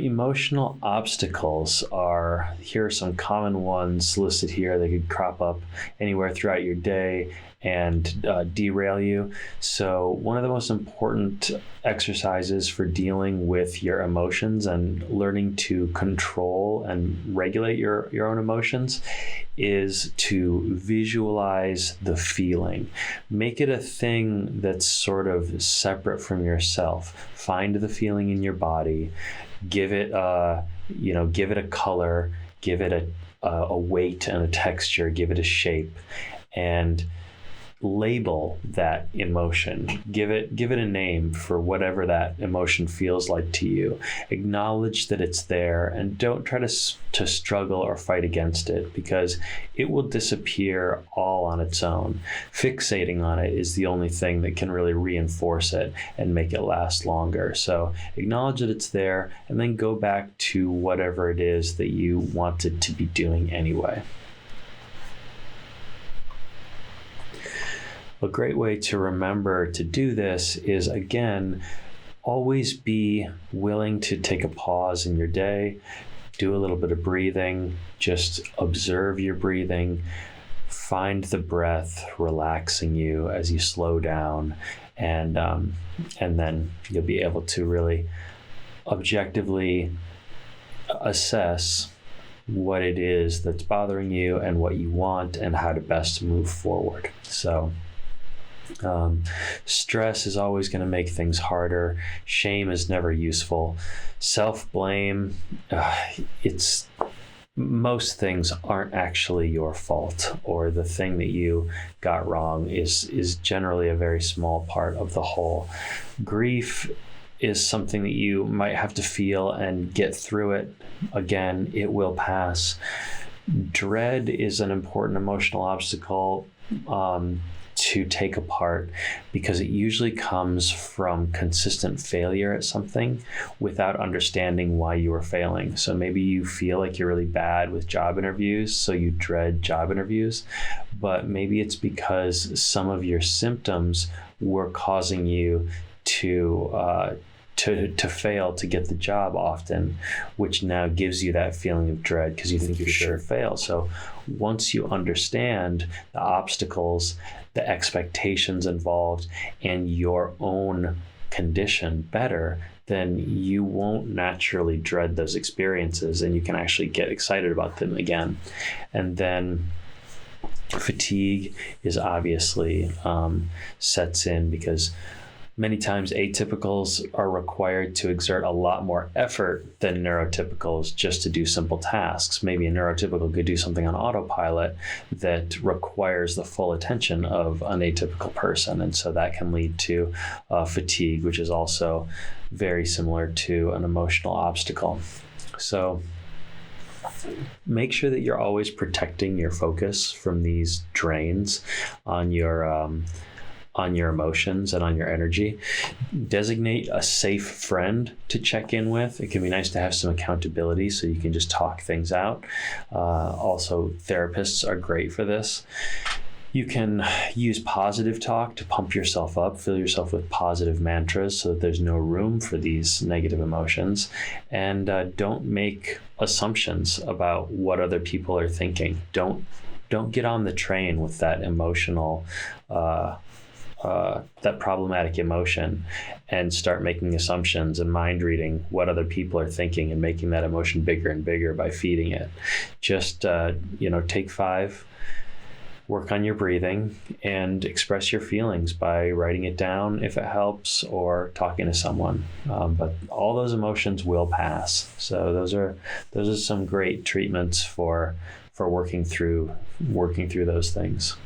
Emotional obstacles here are some common ones listed here. They could crop up anywhere throughout your day and derail you. So one of the most important exercises for dealing with your emotions and learning to control and regulate your own emotions is to visualize the feeling. Make it a thing that's sort of separate from yourself. Find the feeling in your body. Give it a color, give it a weight and a texture, give it a shape, and label that emotion. Give it a name for whatever that emotion feels like to you. Acknowledge that it's there and don't try to struggle or fight against it, because it will disappear all on its own. Fixating on it is the only thing that can really reinforce it and make it last longer. So acknowledge that it's there and then go back to whatever it is that you wanted to be doing anyway. A great way to remember to do this is, again, always be willing to take a pause in your day, do a little bit of breathing, just observe your breathing, find the breath relaxing you as you slow down, and then you'll be able to really objectively assess what it is that's bothering you and what you want and how to best move forward. So stress is always going to make things harder. Shame is never useful. Self-blame, most things aren't actually your fault, or the thing that you got wrong is generally a very small part of the whole. Grief is something that you might have to feel and get through it. Again, it will pass. Dread is an important emotional obstacle to take apart, because it usually comes from consistent failure at something without understanding why you are failing. So maybe you feel like you're really bad with job interviews, so you dread job interviews, but maybe it's because some of your symptoms were causing you to fail to get the job often, which now gives you that feeling of dread because you think you're sure to fail. So once you understand the obstacles, the expectations involved, and your own condition better, then you won't naturally dread those experiences and you can actually get excited about them again. And then fatigue is obviously sets in because many times atypicals are required to exert a lot more effort than neurotypicals just to do simple tasks. Maybe a neurotypical could do something on autopilot that requires the full attention of an atypical person. And so that can lead to fatigue, which is also very similar to an emotional obstacle. So make sure that you're always protecting your focus from these drains on your emotions and on your energy. Designate a safe friend to check in with. It can be nice to have some accountability so you can just talk things out. Also, therapists are great for this. You can use positive talk to pump yourself up, fill yourself with positive mantras so that there's no room for these negative emotions. And don't make assumptions about what other people are thinking. Don't get on the train with that emotional that problematic emotion and start making assumptions and mind reading what other people are thinking and making that emotion bigger and bigger by feeding it. Just, take 5, work on your breathing, and express your feelings by writing it down if it helps, or talking to someone. But all those emotions will pass. So those are some great treatments for working through those things.